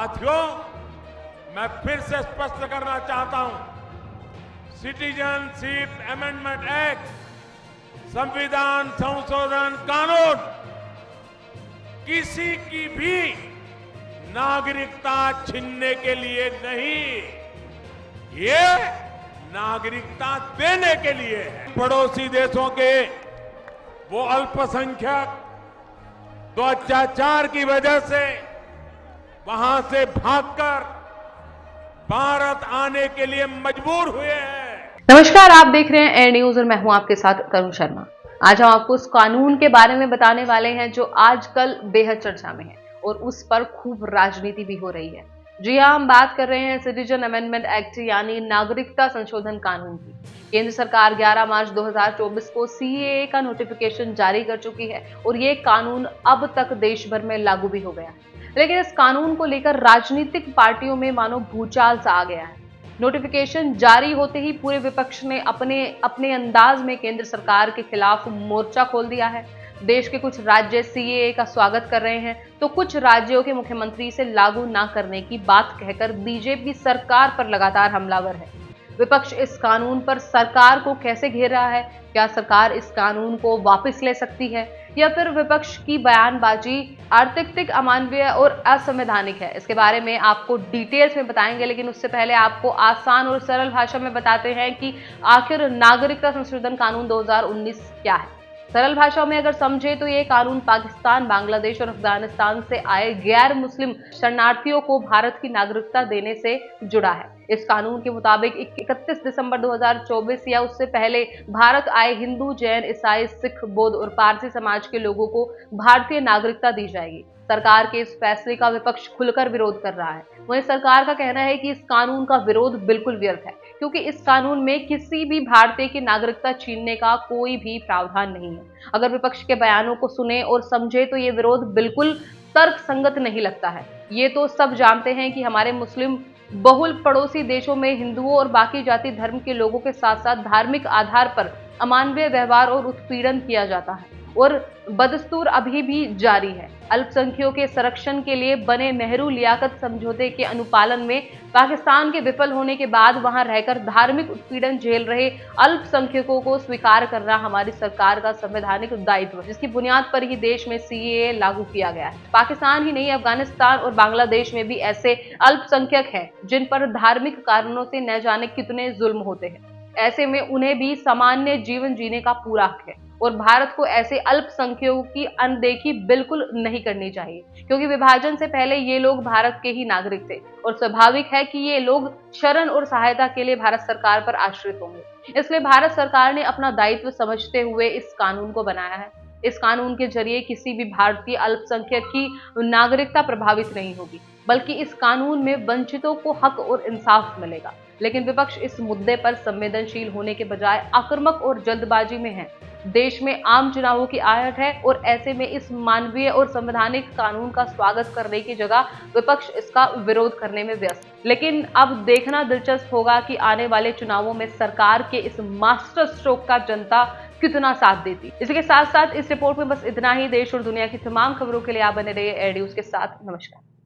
साथियों, मैं फिर से स्पष्ट करना चाहता हूं, सिटीजनशिप अमेंडमेंट एक्ट, संविधान संशोधन कानून किसी की भी नागरिकता छीनने के लिए नहीं, ये नागरिकता देने के लिए है। पड़ोसी देशों के वो अल्पसंख्यक तो अत्याचार की वजह से वहां से भागकर भारत आने के लिए मजबूर हुए हैं। नमस्कार, आप देख रहे हैं एयर न्यूज और मैं हूं आपके साथ करुण शर्मा। आज हम आपको उस कानून के बारे में बताने वाले हैं जो आजकल बेहद चर्चा में है और उस पर खूब राजनीति भी हो रही है। जी हां, हम बात कर रहे हैं सिटीजन अमेंडमेंट एक्ट यानी नागरिकता संशोधन कानून की। केंद्र सरकार 11 मार्च 2024 को सीएए का नोटिफिकेशन जारी कर चुकी है और ये कानून अब तक देश भर में लागू भी हो गया है। लेकिन इस कानून को लेकर राजनीतिक पार्टियों में मानो भूचाल सा आ गया है। नोटिफिकेशन जारी होते ही पूरे विपक्ष ने अपने अंदाज में केंद्र सरकार के खिलाफ मोर्चा खोल दिया है। देश के कुछ राज्य सीएए का स्वागत कर रहे हैं तो कुछ राज्यों के मुख्यमंत्री इसे लागू ना करने की बात कहकर बीजेपी सरकार पर लगातार हमलावर है। विपक्ष इस कानून पर सरकार को कैसे घेर रहा है? क्या सरकार इस कानून को वापस ले सकती है या फिर विपक्ष की बयानबाजी आर्थिक अमानवीय और असंवैधानिक है? इसके बारे में आपको डिटेल्स में बताएंगे, लेकिन उससे पहले आपको आसान और सरल भाषा में बताते हैं कि आखिर नागरिकता संशोधन कानून 2019 क्या है। सरल भाषा में अगर समझे तो ये कानून पाकिस्तान, बांग्लादेश और अफगानिस्तान से आए गैर मुस्लिम शरणार्थियों को भारत की नागरिकता देने से जुड़ा है। इस कानून के मुताबिक 31 दिसंबर 2024 या उससे पहले भारत आए हिंदू, जैन, ईसाई, सिख, बौद्ध और पारसी समाज के लोगों को भारतीय नागरिकता दी जाएगी। सरकार के इस फैसले का विपक्ष खुलकर विरोध कर रहा है। वहीं सरकार का कहना है कि इस कानून का विरोध बिल्कुल व्यर्थ है, क्योंकि इस कानून में किसी भी भारतीय की नागरिकता छीनने का कोई भी प्रावधान नहीं है। अगर विपक्ष के बयानों को सुने और समझे तो ये विरोध बिल्कुल तर्कसंगत नहीं लगता है। ये तो सब जानते हैं कि हमारे मुस्लिम बहुल पड़ोसी देशों में हिंदुओं और बाकी जाति धर्म के लोगों के साथ साथ धार्मिक आधार पर अमानवीय व्यवहार और उत्पीड़न किया जाता है और बदस्तूर अभी भी जारी है। अल्पसंख्यकों के संरक्षण के लिए बने नेहरू लियाकत समझौते के अनुपालन में पाकिस्तान के विफल होने के बाद वहां रहकर धार्मिक उत्पीड़न झेल रहे अल्पसंख्यकों को स्वीकार करना हमारी सरकार का संवैधानिक दायित्व है, जिसकी बुनियाद पर ही देश में सीएए लागू किया गया है। पाकिस्तान ही नहीं, अफगानिस्तान और बांग्लादेश में भी ऐसे अल्पसंख्यक हैं जिन पर धार्मिक कारणों से न जाने कितने जुल्म होते हैं। ऐसे में उन्हें भी सामान्य जीवन जीने का पूरा हक है और भारत को ऐसे अल्पसंख्यकों की अनदेखी बिल्कुल नहीं करनी चाहिए, क्योंकि विभाजन से पहले ये लोग भारत के ही नागरिक थे और स्वाभाविक है कि ये लोग शरण और सहायता के लिए भारत सरकार पर आश्रित होंगे। इसलिए भारत सरकार ने अपना दायित्व समझते हुए इस कानून को बनाया है। इस कानून के जरिए किसी भी भारतीय अल्पसंख्यक की नागरिकता प्रभावित नहीं होगी, बल्कि इस कानून में वंचितों को हक और इंसाफ मिलेगा। लेकिन विपक्ष इस मुद्दे पर संवेदनशील होने के बजाय आक्रामक और जल्दबाजी में है। देश में आम चुनावों की आहट है और ऐसे में इस मानवीय और संवैधानिक कानून का स्वागत करने की जगह विपक्ष इसका विरोध करने में व्यस्त। लेकिन अब देखना दिलचस्प होगा कि आने वाले चुनावों में सरकार के इस मास्टर स्ट्रोक का जनता कितना साथ देती। इसके साथ साथ इस रिपोर्ट में बस इतना ही। देश और दुनिया की तमाम खबरों के लिए आप बने रहिए एयर न्यूज के साथ। नमस्कार।